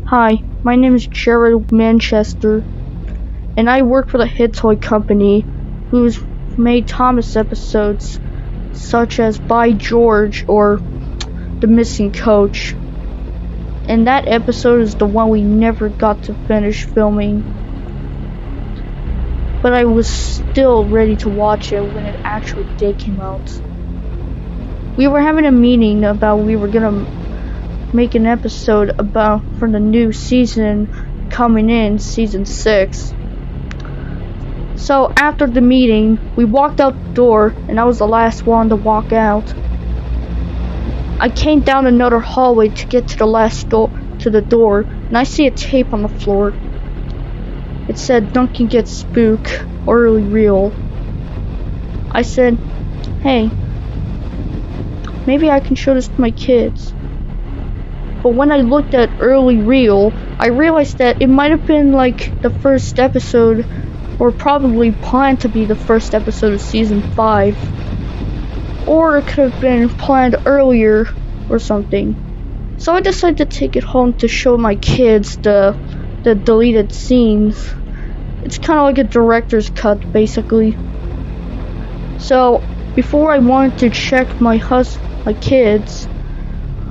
Hi, my name is Gertrude Manchester, and I work for the Hit Toy Company, who's made Thomas episodes such as By George or The Missing Coach. And that episode is the one we never got to finish filming. But I was still ready to watch it when it actually did come out. We were having a meeting about we were gonna make an episode about for the new season coming in, season 6. So after the meeting, we walked out the door, and I was the last one to walk out. I came down another hallway to get to the door, and I see a tape on the floor. It said Duncan gets spooked, early reel. I said, hey, maybe I can show this to my kids. But when I looked at early reel, I realized that it might have been like the first episode, or probably planned to be the first episode of season 5. Or it could have been planned earlier or something. So I decided to take it home to show my kids the deleted scenes. It's kind of like a director's cut, basically. So before I wanted to check my kids,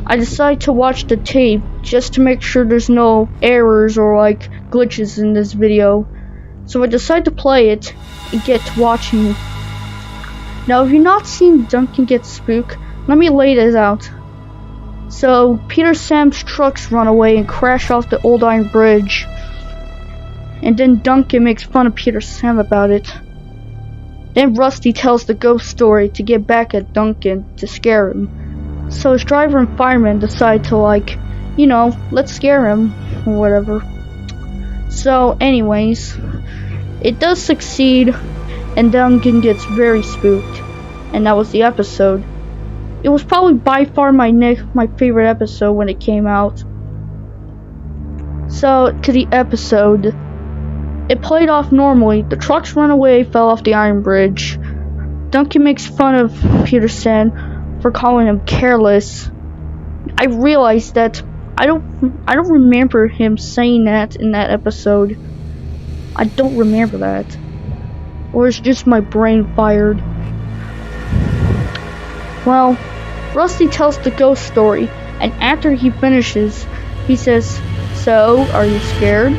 I decided to watch the tape just to make sure there's no errors or like glitches in this video. So I decided to play it and get to watching. Now if you've not seen Duncan get spooked, let me lay this out. So Peter Sam's trucks run away and crash off the old iron bridge. And then Duncan makes fun of Peter Sam about it. Then Rusty tells the ghost story to get back at Duncan to scare him. So his driver and fireman decide to let's scare him or whatever. So anyways, it does succeed and Duncan gets very spooked. And that was the episode. It was probably by far my favorite episode when it came out. So to the episode. It played off normally. The trucks run away, fell off the iron bridge. Duncan makes fun of Peter Sam for calling him careless. I realized that I don't remember him saying that in that episode. I don't remember that. Or it's just my brain fired. Well, Rusty tells the ghost story, and after he finishes, he says, "So, are you scared?"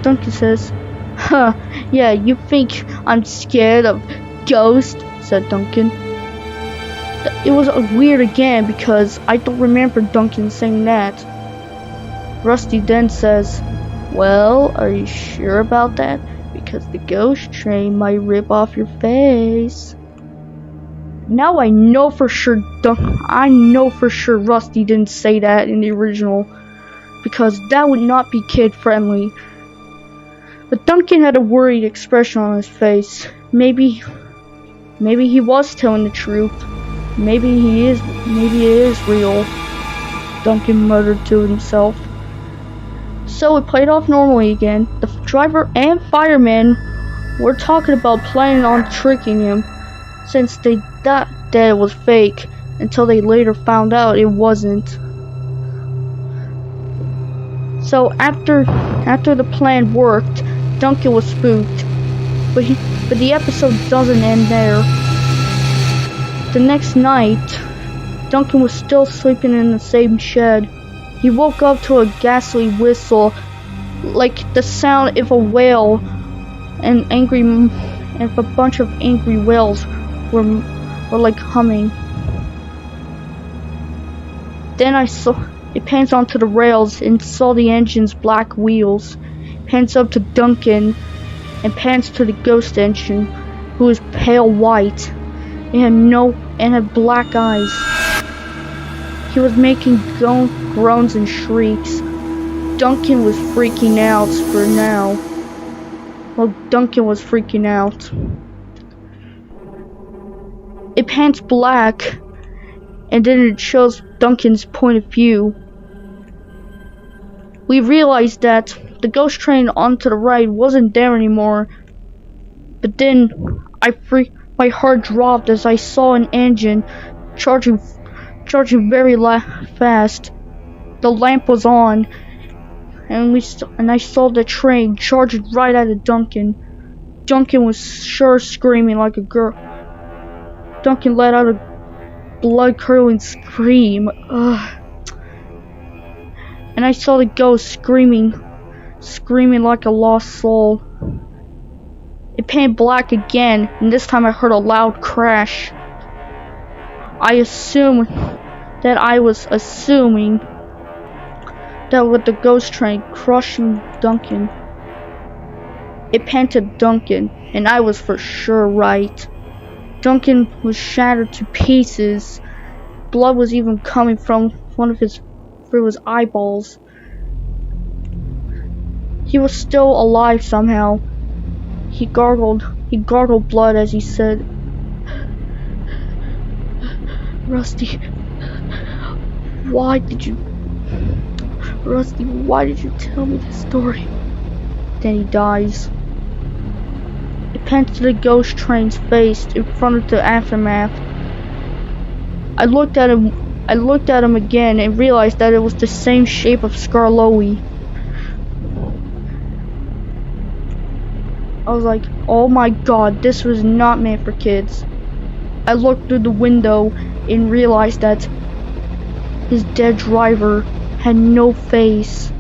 Duncan says, "Huh, yeah, you think I'm scared of ghosts?" said Duncan. It was weird again because I don't remember Duncan saying that. Rusty then says, "Well, are you sure about that? Because the ghost train might rip off your face." Now I know for sure Rusty didn't say that in the original, because that would not be kid friendly. But Duncan had a worried expression on his face. Maybe he was telling the truth. Maybe it is real, Duncan muttered to himself. So it played off normally again. The driver and fireman were talking about planning on tricking him, since they thought that it was fake, until they later found out it wasn't. So after the plan worked, Duncan was spooked, but the episode doesn't end there. The next night, Duncan was still sleeping in the same shed. He woke up to a ghastly whistle, like the sound of a whale, and a bunch of angry whales were like humming. Then it pans onto the rails and saw the engine's black wheels. Pans up to Duncan and pans to the ghost engine, who is pale white and had black eyes. He was making groans and shrieks. Duncan was freaking out for now. Well, Duncan was freaking out. It pans black, and then it shows Duncan's point of view. We realized that the ghost train onto the right wasn't there anymore, but then my heart dropped as I saw an engine charging very fast. The lamp was on, and I saw the train charging right at Duncan. Duncan was sure screaming like a girl. Duncan let out a blood-curdling scream. Ugh. And I saw the ghost screaming like a lost soul. It painted black again, and this time I heard a loud crash. I was assuming that with the ghost train crushing Duncan. It panted Duncan, and I was for sure right. Duncan was shattered to pieces. Blood was even coming from through his eyeballs. He was still alive somehow. He gargled blood as he said, Rusty, why did you tell me this story? Then he dies. It pans to the ghost train's face in front of the aftermath. I looked at him again and realized that it was the same shape of Skarloey. I was like, oh my god, this was not meant for kids. I looked through the window and realized that his dead driver had no face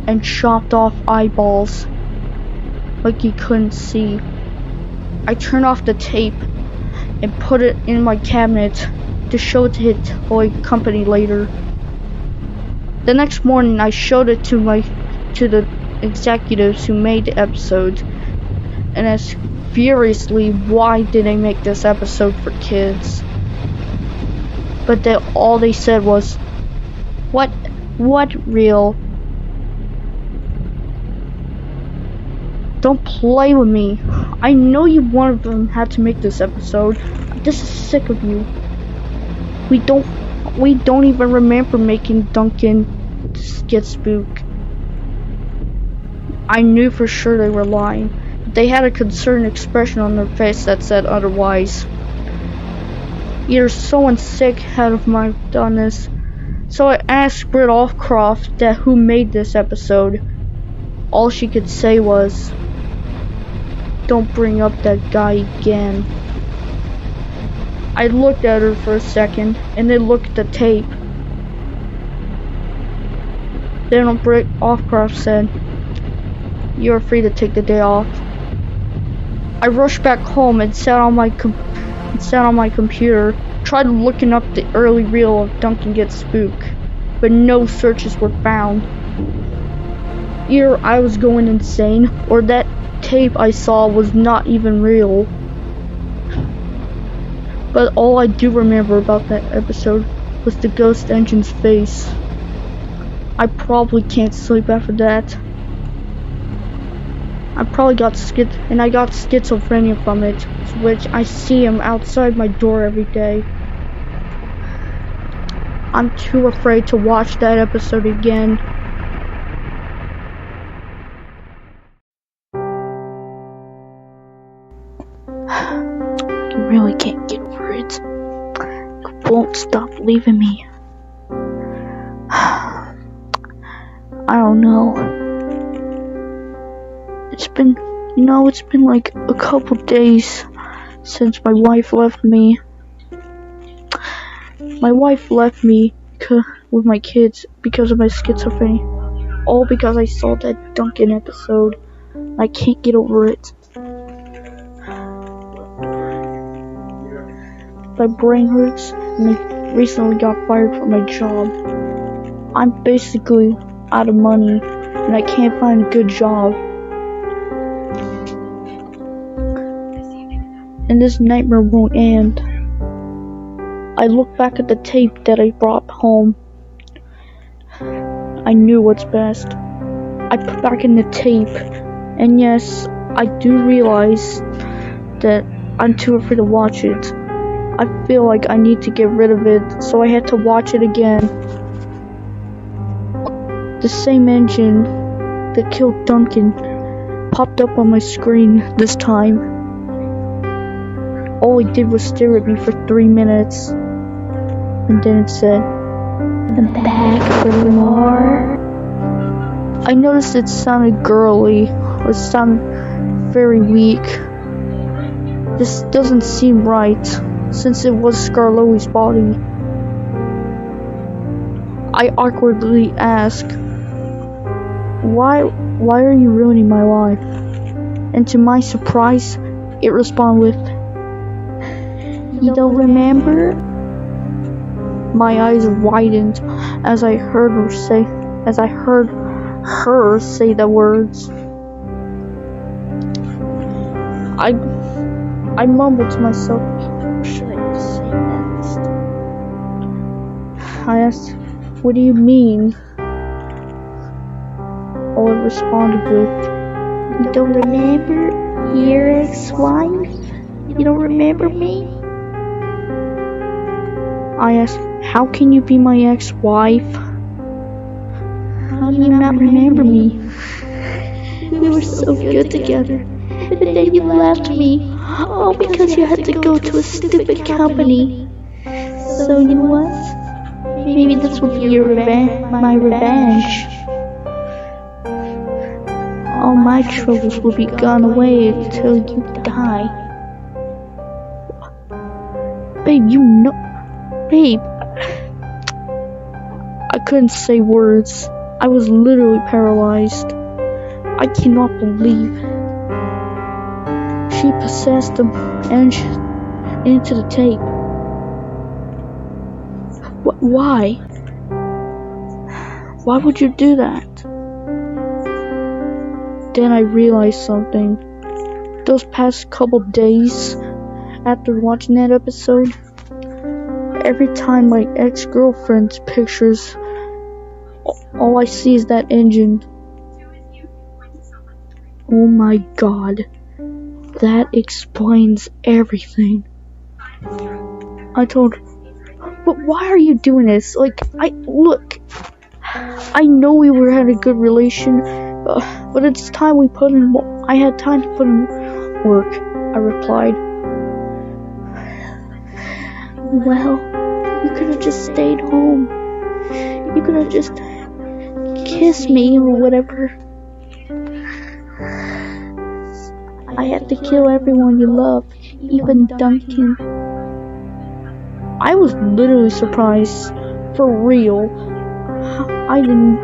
and chopped off eyeballs like he couldn't see. I turned off the tape and put it in my cabinet to show it to his toy company later. The next morning I showed it to the executives who made the episode and asked furiously why did they make this episode for kids. But all they said was, What real? Don't play with me. I know you one of them had to make this episode. This is sick of you. We don't even remember making Duncan get spooked. I knew for sure they were lying. They had a concerned expression on their face that said otherwise. Either someone sick had of my done this. So I asked Britt Offcroft who made this episode. All she could say was, don't bring up that guy again. I looked at her for a second, and then looked at the tape. Then Britt Offcroft said, you're free to take the day off. I rushed back home and sat on my computer, tried looking up the early reel of Duncan Gets Spooked, but no searches were found. Either I was going insane, or that tape I saw was not even real. But all I do remember about that episode was the ghost engine's face. I probably can't sleep after that. I got schizophrenia from it, which I see him outside my door every day. I'm too afraid to watch that episode again. I really can't get over it. It won't stop leaving me. I don't know. It's been like a couple days since my wife left me. My wife left me with my kids because of my schizophrenia. All because I saw that Duncan episode. I can't get over it. My brain hurts, and I recently got fired from my job. I'm basically out of money, and I can't find a good job. And this nightmare won't end. I look back at the tape that I brought home. I knew what's best. I put back in the tape, and yes, I do realize that I'm too afraid to watch it. I feel like I need to get rid of it, so I had to watch it again. The same engine that killed Duncan popped up on my screen this time. All it did was stare at me for 3 minutes, and then it said, "I'm back for more." I noticed it sounded girly, or sounded very weak. This doesn't seem right, since it was Scarlowi's body. I awkwardly asked, Why are you ruining my life? And to my surprise, it responded with, You don't remember? My eyes widened as I heard her say the words. I mumbled to myself, what should I say next? I asked, What do you mean? All it responded with, You don't remember your ex-wife? You don't remember me? I asked, How can you be my ex-wife? How do you not remember me? We were so good together, but then you left me. All because you had to go to a stupid company. So you know what? Maybe this will be my revenge. All my troubles will be gone away until you die. Babe, Babe. I couldn't say words. I was literally paralyzed. I cannot believe she possessed the engine into the tape. Why? Why would you do that? Then I realized something. Those past couple days after watching that episode, every time my ex-girlfriend's pictures, all I see is that engine. Oh my god. That explains everything. I told her, But why are you doing this? I know we were having a good relation, but it's time we put in I had time to put in work, I replied. Well, you could have just stayed home. You could have just kissed me or whatever. I had to kill everyone you love, even Duncan. I was literally surprised, for real. I'm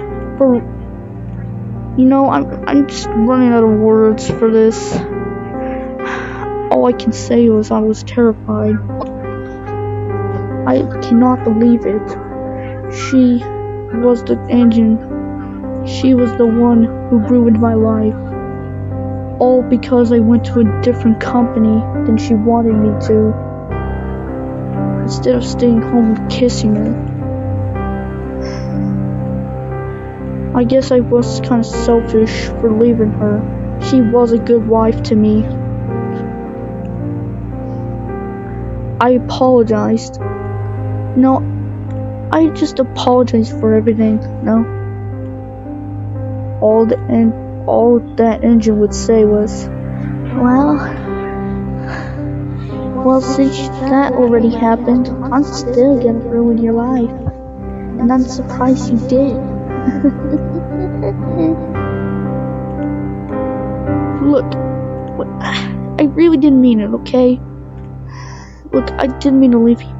just running out of words for this. All I can say was I was terrified. I cannot believe it. She was the engine. She was the one who ruined my life. All because I went to a different company than she wanted me to. Instead of staying home and kissing her. I guess I was kind of selfish for leaving her. She was a good wife to me. I apologized. No, I just apologized for everything. No. All that engine would say was, Well, since that already happened, I'm still gonna ruin your life. And I'm surprised you did. Look, I really didn't mean it, okay? Look, I didn't mean to leave you.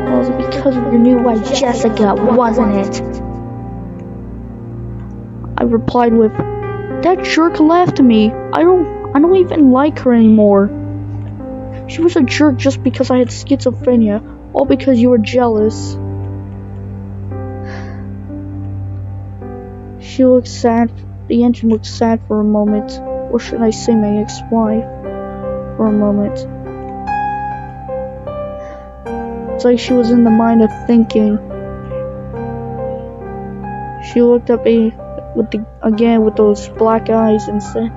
Well, it was because of your new wife, Jessica, wasn't it? I replied with, That jerk left me. I don't even like her anymore. She was a jerk just because I had schizophrenia, all because you were jealous. She looked sad. The engine looked sad for a moment, or should I say my ex-wife, for a moment. It's like she was in the mind of thinking. She looked at me with those black eyes and said,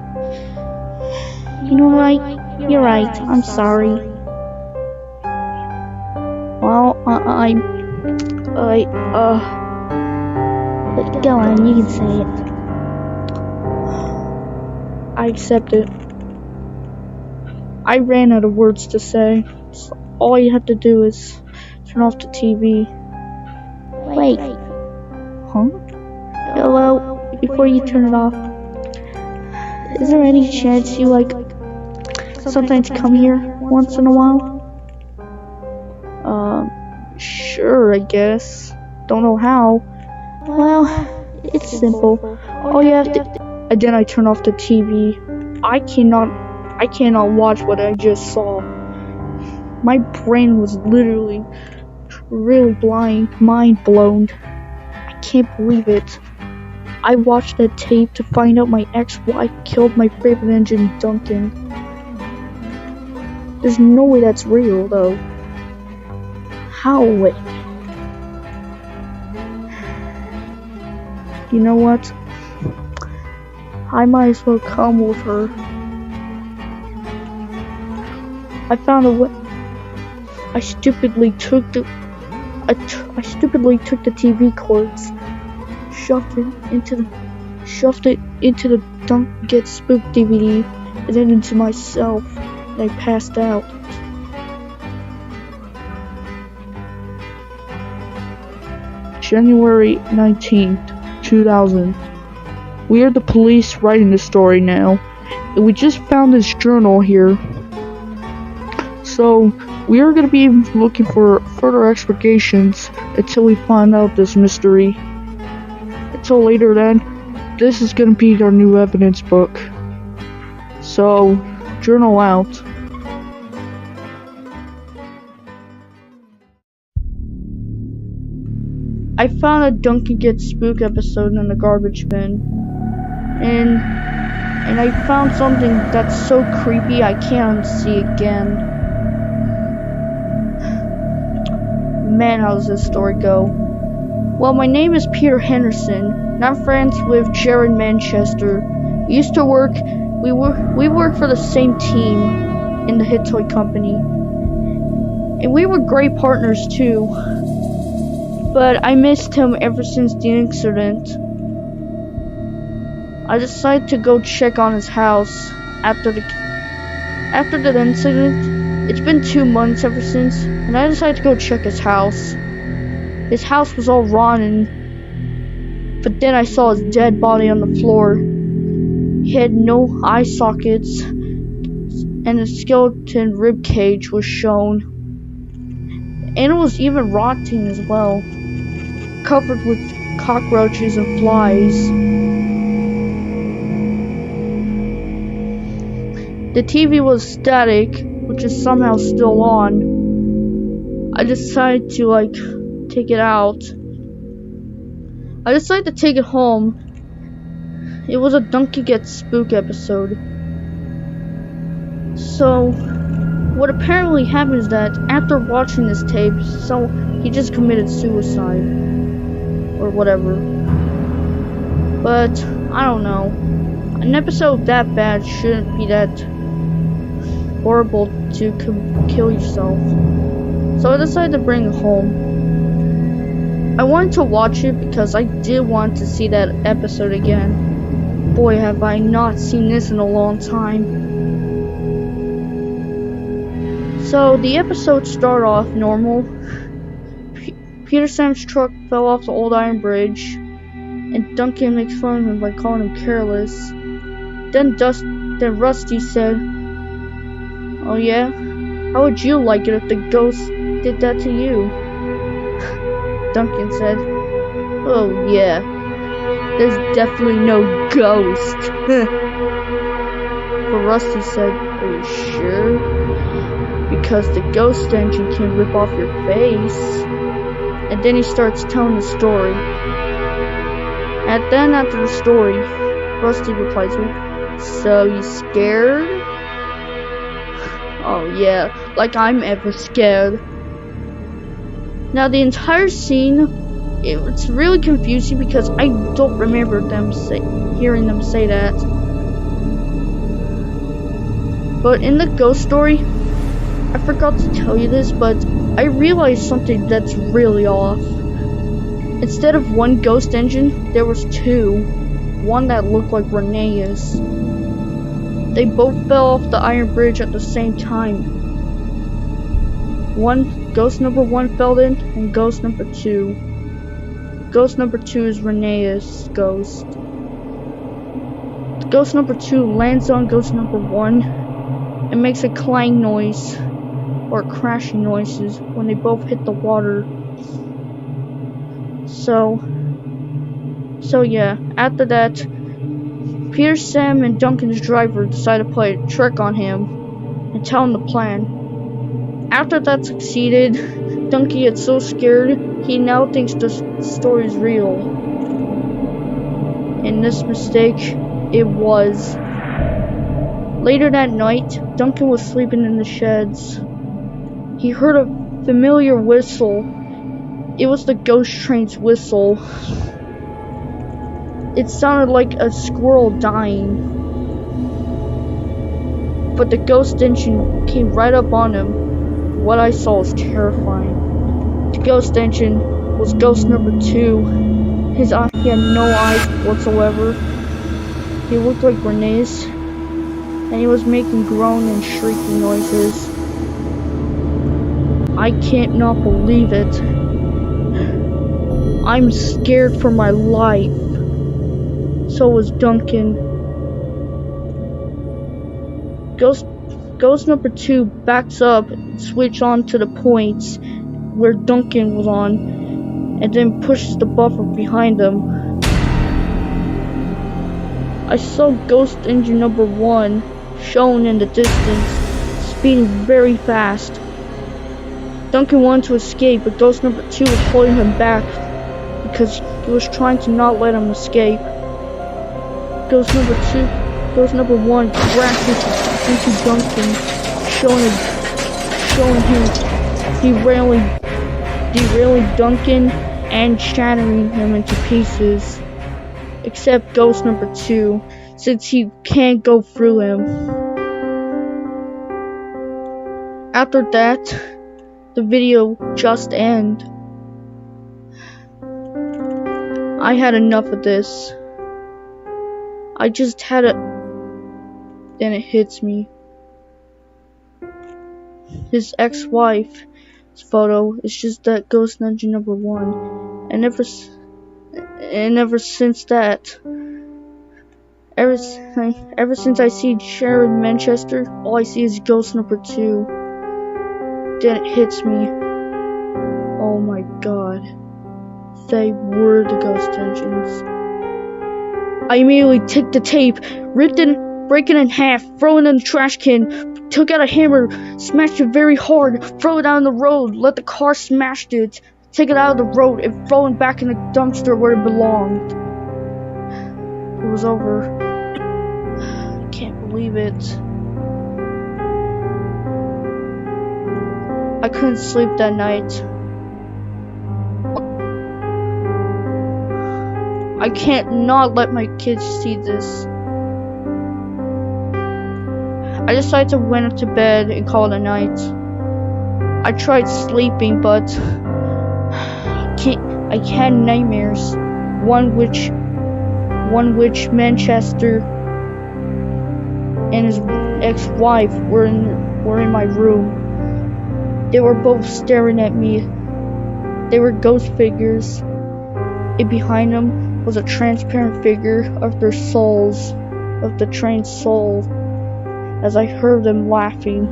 You know what? You're right. I'm sorry. Well, but go on, you can say it. I accept it. I ran out of words to say. So all you have to do is turn off the TV. Wait. Huh? Hello, before you turn it off, is there any chance you sometimes come here once in a while? Sure, I guess. Don't know how. Well, it's simple. All you have to... And then I turn off the TV. I cannot watch what I just saw. My brain was literally really mind blown. I can't believe it. I watched that tape to find out my ex-wife killed my favorite engine, Duncan. There's no way that's real, though. How? You know what? I might as well come with her. I found a way. I stupidly took the TV cords, shoved it into the Duncan Gets Spooked DVD, and then into myself, and I passed out. January 19th, 2000. We are the police writing the story now, and we just found this journal here. So, we are going to be looking for further explications until we find out this mystery. Until later then, this is going to be our new evidence book. So, journal out. I found a Duncan Gets Spooked episode in the garbage bin. And I found something that's so creepy I can't unsee again. Man, how does this story go? Well, my name is Peter Henderson, and I'm friends with Jared Manchester. We used to work, we worked for the same team in the Hit Toy Company. And we were great partners too. But I missed him ever since the incident. I decided to go check on his house after the incident. It's been 2 months ever since, and I decided to go check his house. His house was all rotten, but then I saw his dead body on the floor. He had no eye sockets, and a skeleton rib cage was shown. And it was even rotting as well, covered with cockroaches and flies. The TV was static, which is somehow still on. I decided to take it out. I decided to take it home. It was a Duncan Gets Spooked episode. So, what apparently happened is that after watching this tape, he just committed suicide. Or whatever. But, I don't know. An episode that bad shouldn't be that horrible to kill yourself. So I decided to bring it home. I wanted to watch it because I did want to see that episode again. Boy, have I not seen this in a long time. So the episode started off normal. Peter Sam's truck fell off the old iron bridge, and Duncan makes fun of him by calling him careless. Then Rusty said, "Oh yeah? How would you like it if the ghost did that to you?" Duncan said, "Oh yeah, there's definitely no ghost." But Rusty said, "Are you sure? Because the ghost engine can rip off your face." And then he starts telling the story. And then after the story, Rusty replies with, "So you scared?" Oh yeah, like I'm ever scared. Now the entire scene, it's really confusing because I don't remember hearing them say that. But in the ghost story, I forgot to tell you this, but I realized something that's really off. Instead of one ghost engine, there was two. One that looked like Renee's. They both fell off the iron bridge at the same time. Ghost number 1 fell in, and ghost number 2 Ghost number 2 is Renee's ghost. Ghost number 2 lands on ghost number 1 and makes a clang noise or crashing noises when they both hit the water. So yeah, after that, Peter, Sam, and Duncan's driver decide to play a trick on him and tell him the plan. After that succeeded, Duncan gets so scared he now thinks the story is real. And this mistake, it was. Later that night, Duncan was sleeping in the sheds. He heard a familiar whistle. It was the ghost train's whistle. It sounded like a squirrel dying. But the ghost engine came right up on him. What I saw was terrifying. The ghost engine was ghost number 2. He had no eyes whatsoever. He looked like Renee's, and he was making groan and shrieking noises. I can't not believe it. I'm scared for my life. So was Duncan. Ghost number 2 backs up and switches on to the points where Duncan was on, and then pushes the buffer behind him. I saw ghost engine number 1 shown in the distance, speeding very fast. Duncan wanted to escape, but ghost number 2 was holding him back because he was trying to not let him escape. Ghost number 1 crashed into Duncan, showing him derailing Duncan and shattering him into pieces. Except ghost number 2, since he can't go through him. After that, the video just ended. I had enough of this. I just had it. Then it hits me. His ex-wife's photo is just that ghost engine number 1, and ever since that, ever since I see Sharon Manchester, all I see is ghost number 2. Then it hits me. Oh my god. They were the ghost engines. I immediately took the tape, ripped it, break it in half, throw it in the trash can, took out a hammer, smashed it very hard, throw it down the road, let the car smash it, take it out of the road, and throw it back in the dumpster where it belonged. It was over. I can't believe it. I couldn't sleep that night. I can't not let my kids see this. I decided to went to bed and call it a night. I tried sleeping, but I had nightmares. One which Manchester and his ex-wife were in my room. They were both staring at me. They were ghost figures. And behind them was a transparent figure of their souls, of the train's soul, as I heard them laughing.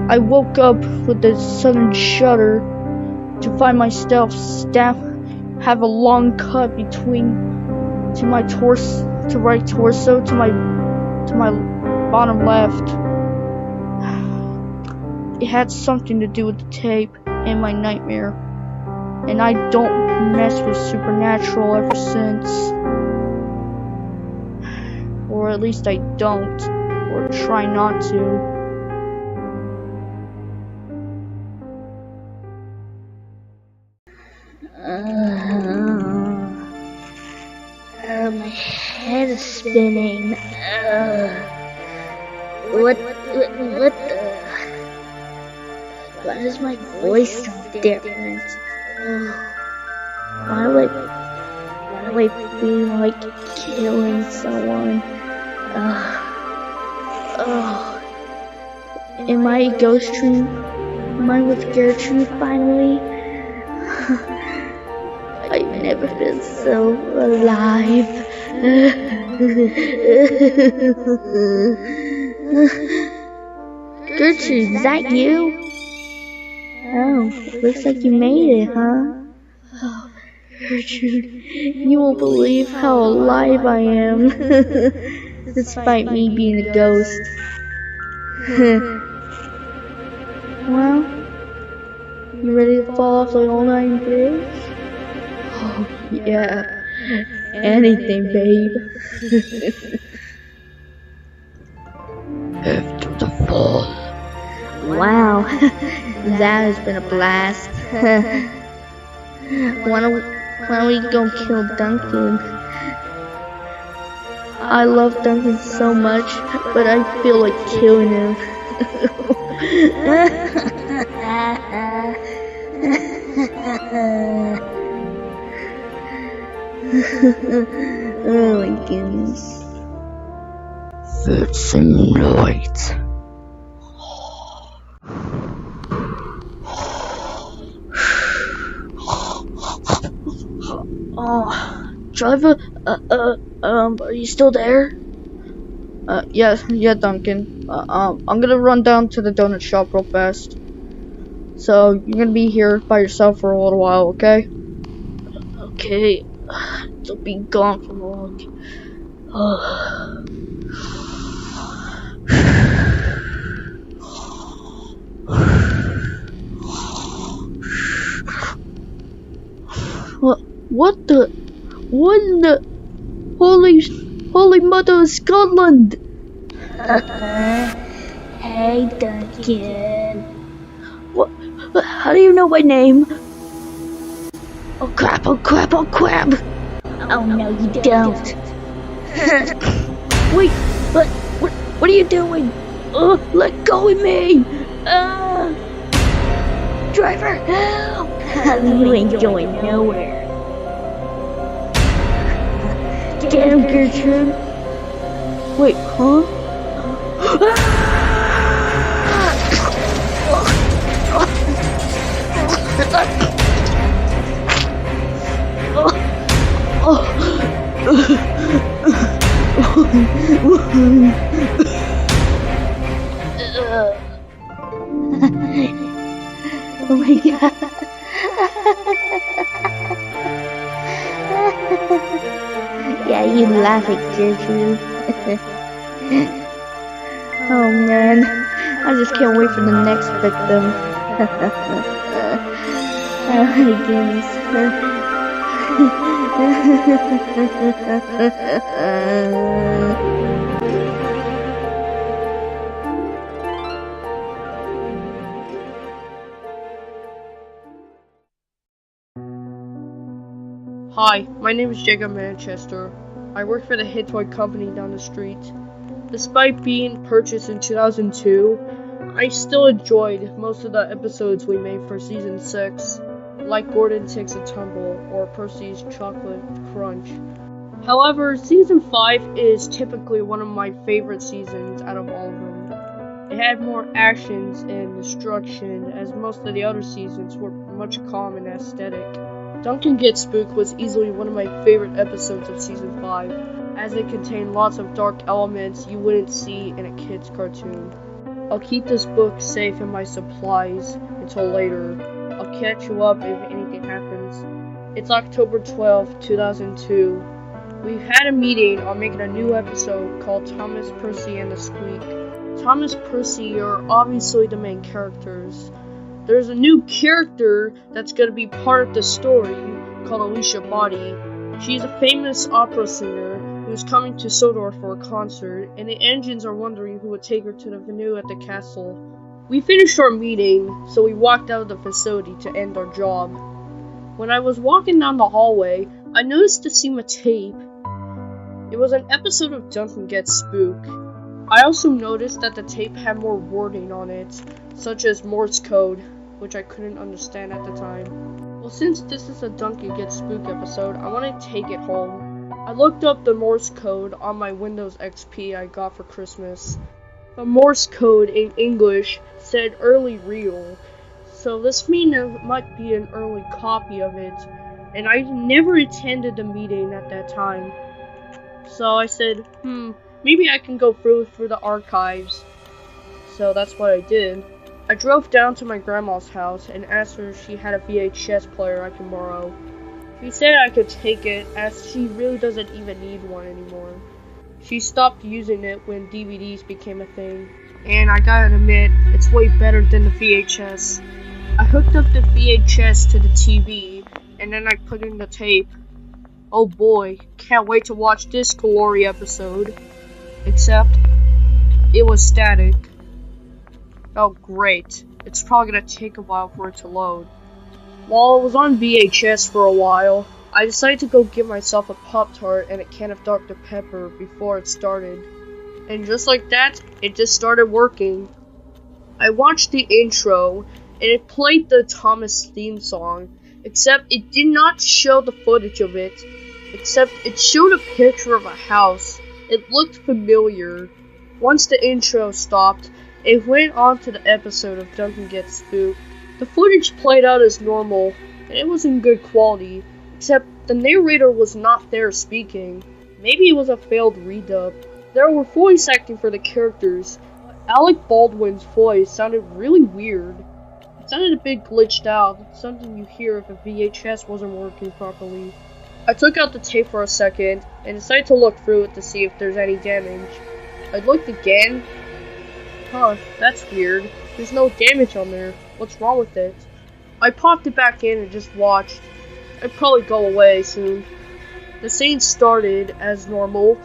I woke up with a sudden shudder to find myself have a long cut to my right torso to my bottom left. It had something to do with the tape and my nightmare. And I don't mess with supernatural ever since. Or at least I don't. Or try not to. My head is spinning. What the? Why does my voice sound different? Why do I feel like killing someone? Am I a ghost dream? Am I with Gertrude finally? I've never been so alive. Gertrude, is that you? Oh, looks like you made it, huh? Oh, Gertrude, you won't believe how alive I am, despite me being a ghost. Well, you ready to fall off the all-nine bridge? Oh, yeah. Anything, babe. After the fall. Wow, that has been a blast. Why don't we go kill Duncan? I love Duncan so much, but I feel like killing him. Oh my goodness. That's a night. Oh, driver, are you still there? Yeah, Duncan. I'm gonna run down to the donut shop real fast. So, you're gonna be here by yourself for a little while, okay? Okay. Don't be gone for long. What in the holy mother of Scotland? Hey, Duncan. What? How do you know my name? Oh crap! Oh crap! Oh crap! Oh no, you don't. Wait! What are you doing? Let go of me! Driver, help! You ain't going nowhere. Get him, Gertrude! Wait, huh? Oh my god. Yeah, you laugh at Gertrude. Oh man, I just can't wait for the next victim. Oh my goodness. Hi, my name is Jacob Manchester. I work for the hit toy company down the street. Despite being purchased in 2002, I still enjoyed most of the episodes we made for season 6, like Gordon Takes a Tumble or Percy's Chocolate Crunch. However, season 5 is typically one of my favorite seasons out of all of them. It had more actions and destruction, as most of the other seasons were much calm and aesthetic. Duncan Gets Spooked was easily one of my favorite episodes of season 5, as it contained lots of dark elements you wouldn't see in a kid's cartoon. I'll keep this book safe in my supplies until later. I'll catch you up if anything happens. It's October 12th, 2002. We've had a meeting on making a new episode called Thomas, Percy, and the Squeak. Thomas and Percy are obviously the main characters. There's a new character that's going to be part of the story called Alicia Body. She's a famous opera singer who's coming to Sodor for a concert, and the engines are wondering who would take her to the venue at the castle. We finished our meeting, so we walked out of the facility to end our job. When I was walking down the hallway, I noticed a seam of tape. It was an episode of Duncan Gets Spooked. I also noticed that the tape had more wording on it, such as Morse code, which I couldn't understand at the time. Well, since this is a Duncan Gets Spooked episode, I want to take it home. I looked up the Morse code on my Windows XP I got for Christmas. The Morse code in English said early reel, So this meeting might be an early copy of it, and I never attended the meeting at that time. So I said, maybe I can go through the archives. So that's what I did. I drove down to my grandma's house and asked her if she had a VHS player I could borrow. She said I could take it, as she really doesn't even need one anymore. She stopped using it when DVDs became a thing. And I gotta admit, it's way better than the VHS. I hooked up the VHS to the TV, and then I put in the tape. Oh boy, can't wait to watch this glory episode. Except, it was static. Oh great, it's probably gonna take a while for it to load. While I was on VHS for a while, I decided to go get myself a Pop-Tart and a can of Dr. Pepper before it started. And just like that, it just started working. I watched the intro, and it played the Thomas theme song, except it did not show the footage of it, except it showed a picture of a house. It looked familiar. Once the intro stopped, it went on to the episode of Duncan Gets Spooked. The footage played out as normal, and it was in good quality, except the narrator was not there speaking. Maybe it was a failed redub. There were voice acting for the characters. Alec Baldwin's voice sounded really weird. It sounded a bit glitched out, something you hear if a VHS wasn't working properly. I took out the tape for a second, and decided to look through it to see if there's any damage. I looked again. That's weird. There's no damage on there. What's wrong with it? I popped it back in and just watched. It'd probably go away soon. The scene started as normal.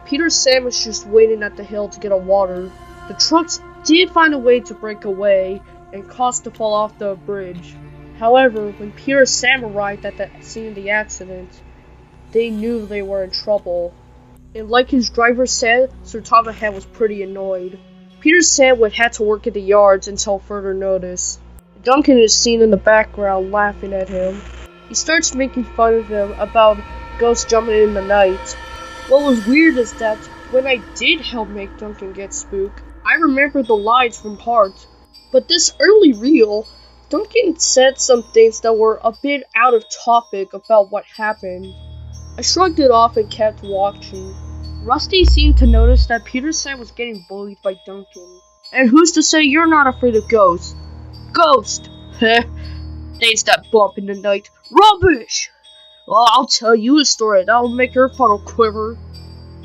Peter Sam was just waiting at the hill to get a water. The trucks did find a way to break away and caused to fall off the bridge. However, when Peter and Sam arrived at the scene of the accident, they knew they were in trouble. And like his driver said, Sir Tom Ahead was pretty annoyed. Peter Sam would have to work at the yards until further notice. Duncan is seen in the background laughing at him. He starts making fun of him about ghosts jumping in the night. What was weird is that when I did help make Duncan get spooked, I remembered the lines from parts. But this early reel, Duncan said some things that were a bit out of topic about what happened. I shrugged it off and kept watching. Rusty seemed to notice that Peter Sam was getting bullied by Duncan. And who's to say you're not afraid of ghosts? Ghost! Heh. There's that bump in the night. Rubbish! Well, I'll tell you a story that'll make your funnel quiver.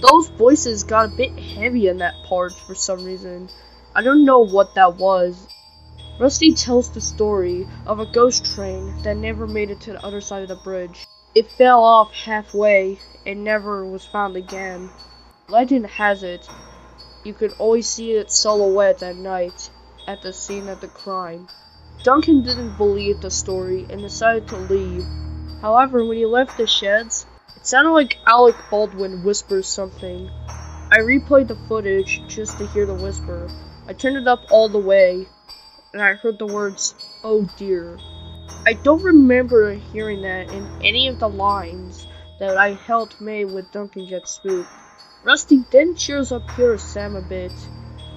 Those voices got a bit heavy in that part for some reason. I don't know what that was. Rusty tells the story of a ghost train that never made it to the other side of the bridge. It fell off halfway and never was found again. Legend has it, you could always see its silhouette at night at the scene of the crime. Duncan didn't believe the story and decided to leave. However, when he left the sheds, it sounded like Alec Baldwin whispers something. I replayed the footage just to hear the whisper. I turned it up all the way, and I heard the words, "Oh dear." I don't remember hearing that in any of the lines that I helped make with Duncan Gets Spooked. Rusty then cheers up Peter Sam a bit,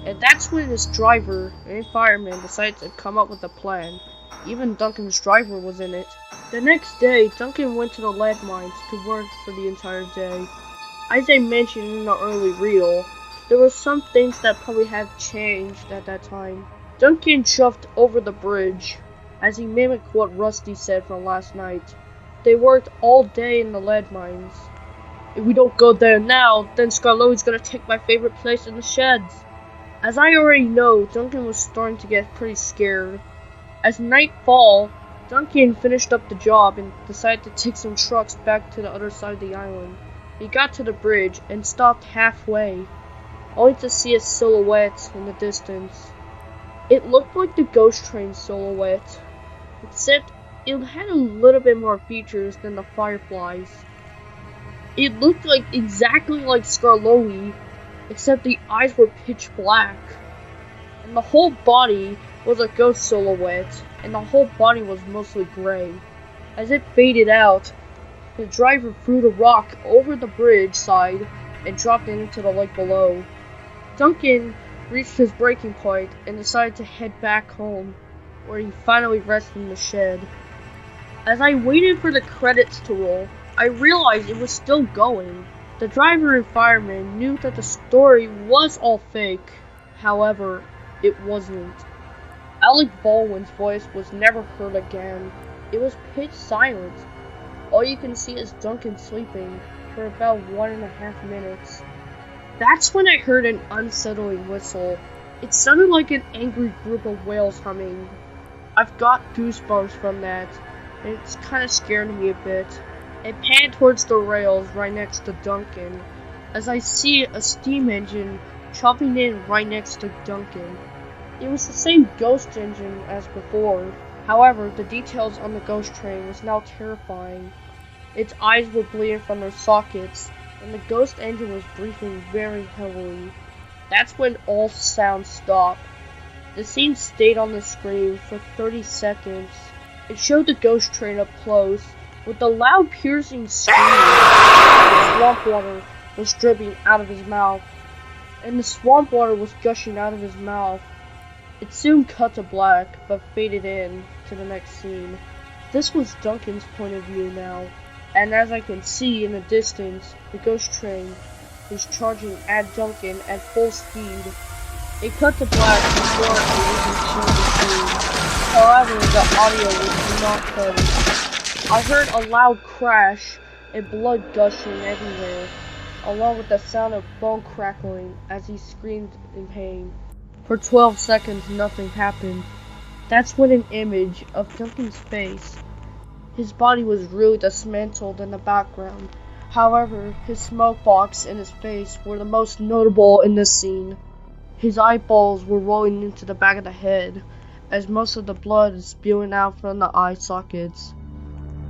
and that's when his driver and fireman decided to come up with a plan. Even Duncan's driver was in it. The next day, Duncan went to the lead mines to work for the entire day. As I mentioned in the early reel, there were some things that probably have changed at that time. Duncan shoved over the bridge, as he mimicked what Rusty said from last night. They worked all day in the lead mines. If we don't go there now, then Scarloi's gonna take my favorite place in the sheds. As I already know, Duncan was starting to get pretty scared. As night fall, Duncan finished up the job and decided to take some trucks back to the other side of the island. He got to the bridge and stopped halfway, only to see a silhouette in the distance. It looked like the ghost train silhouette, except it had a little bit more features than the fireflies. It looked like exactly like Scarloi, except the eyes were pitch black. And the whole body was a ghost silhouette, and the whole body was mostly gray. As it faded out, the driver threw the rock over the bridge side and dropped it into the lake below. Duncan reached his breaking point and decided to head back home. where he finally rested in the shed. As I waited for the credits to roll, I realized it was still going. The driver and fireman knew that the story was all fake. However, it wasn't. Alec Baldwin's voice was never heard again. It was pitch silent. All you can see is Duncan sleeping for about 1.5 minutes. That's when I heard an unsettling whistle. It sounded like an angry group of whales humming. I've got goosebumps from that, and it's kinda scared me a bit. It panned towards the rails right next to Duncan, as I see a steam engine chopping in right next to Duncan. It was the same ghost engine as before. However, the details on the ghost train was now terrifying. Its eyes were bleeding from their sockets, and the ghost engine was breathing very heavily. That's when all sound stopped. The scene stayed on the screen for 30 seconds. It showed the ghost train up close, with a loud piercing scream. The swamp water was dripping out of his mouth, and the swamp water was gushing out of his mouth. It soon cut to black, but faded in to the next scene. This was Duncan's point of view now, and as I can see in the distance, the ghost train is charging at Duncan at full speed. It cut to black before it even showed the screen. However, the audio was not cutting. I heard a loud crash and blood gushing everywhere, along with the sound of bone crackling as he screamed in pain. For 12 seconds, nothing happened. That's when an image of Duncan's face. His body was really dismantled in the background. However, his smoke box and his face were the most notable in this scene. His eyeballs were rolling into the back of the head, as most of the blood is spewing out from the eye sockets.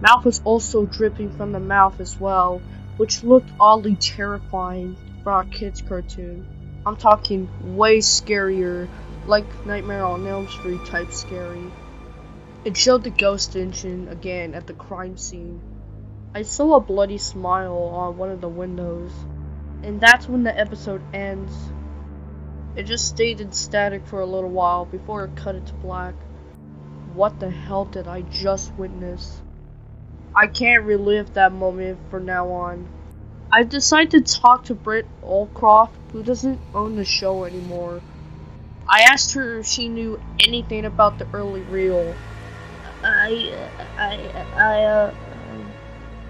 Mouth was also dripping from the mouth as well, which looked oddly terrifying for a kid's cartoon. I'm talking way scarier, like Nightmare on Elm Street type scary. It showed the ghost engine again at the crime scene. I saw a bloody smile on one of the windows, and that's when the episode ends. It just stayed in static for a little while before it cut it to black. What the hell did I just witness? I can't relive that moment from now on. I decided to talk to Britt Allcroft, who doesn't own the show anymore. I asked her if she knew anything about the early reel.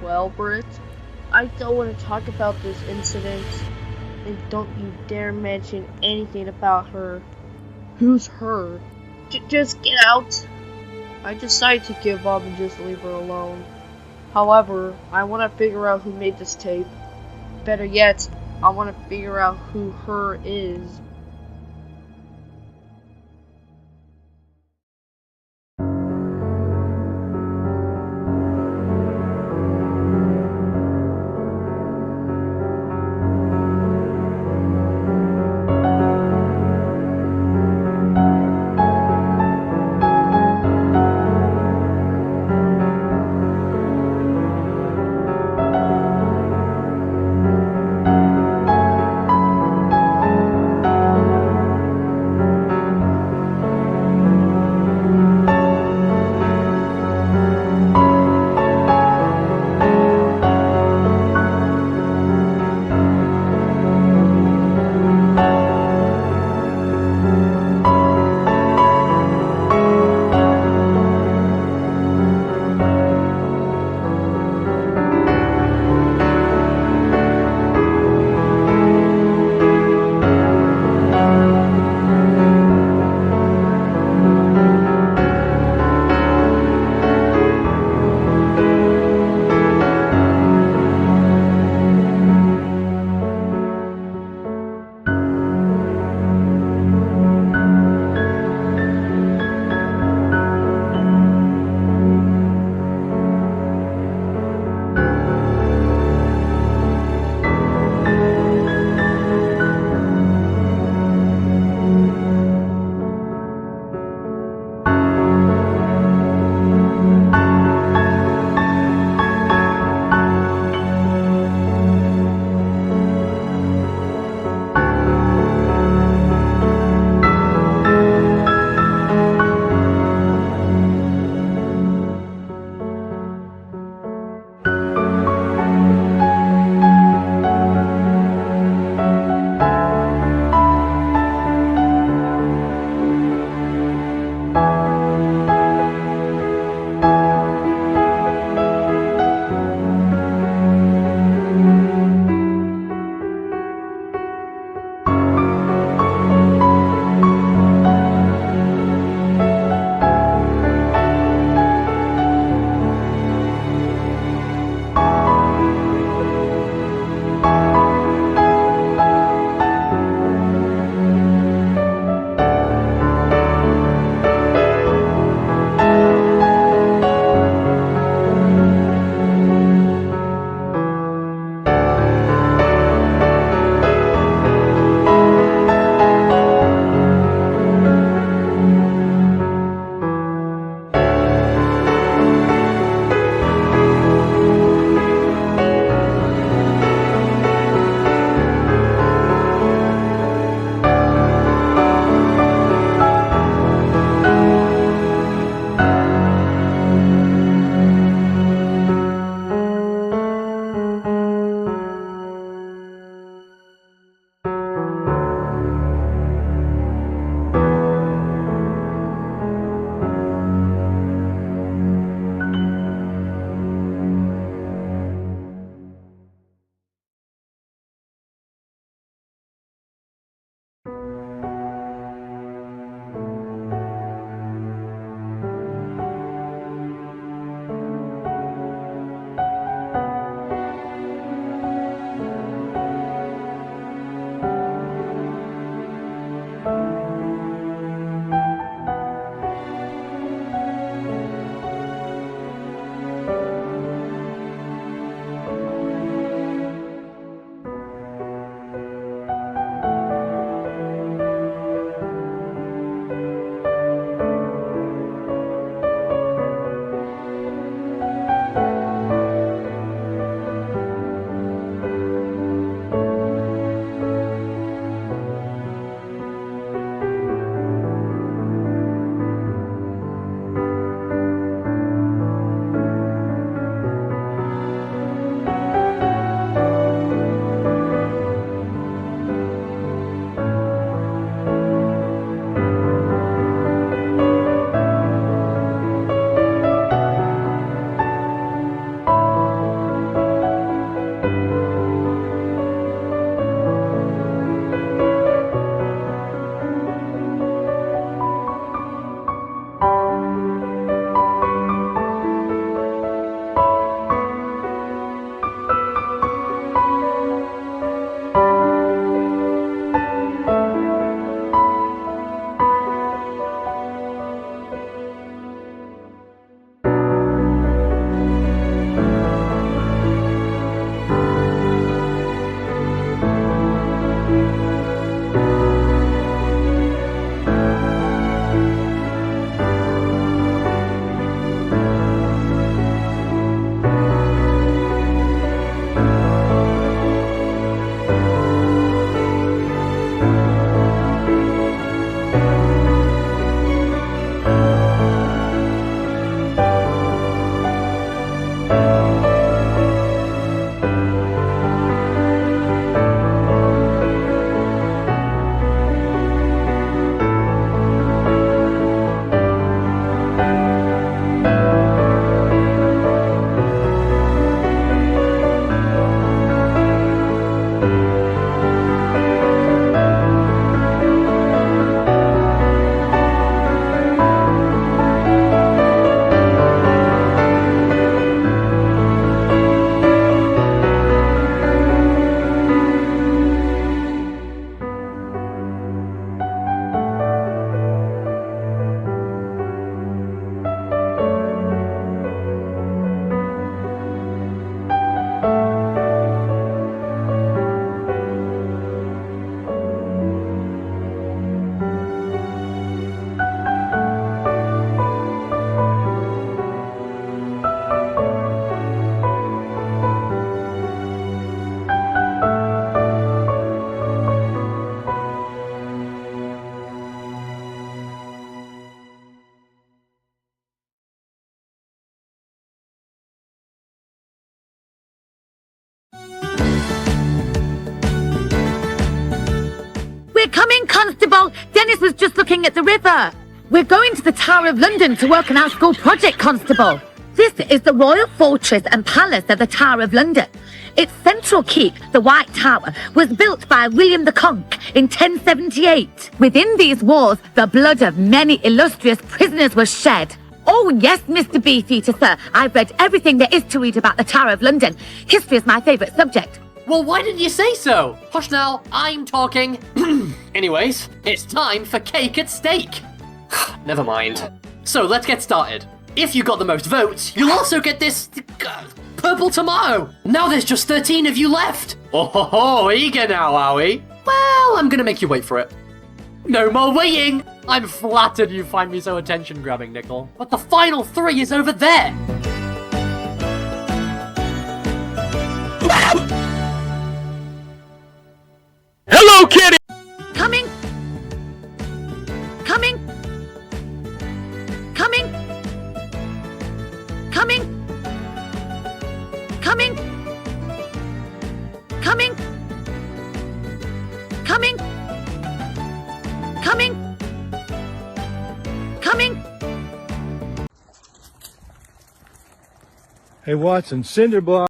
Well, Britt, I don't want to talk about this incident, and don't you dare mention anything about her. Who's her? Just get out. I decided to give up and just leave her alone. However, I want to figure out who made this tape. Better yet, I want to figure out who her is. Dennis was just looking at the river. We're going to the Tower of London to work on our school project, Constable. This is the royal fortress and palace of the Tower of London. Its central keep, the White Tower, was built by William the Conk in 1078. Within these walls, the blood of many illustrious prisoners was shed. Oh yes, Mr. Beefeater, sir. I've read everything there is to read about the Tower of London. History is my favourite subject. Well, why didn't you say so? Hush now, I'm talking. Anyways, it's time for cake at stake. Never mind. So let's get started. If you got the most votes, you'll also get this purple tomato. Now there's just 13 of you left. Oh, eager now, are we? Well, I'm gonna make you wait for it. No more waiting. I'm flattered you find me so attention-grabbing, Nickel. But the final 3 is over there. Hello, kitty! Coming! Coming! Coming! Coming! Coming! Coming! Coming! Coming! Coming! Hey, Watson, Cinderblock.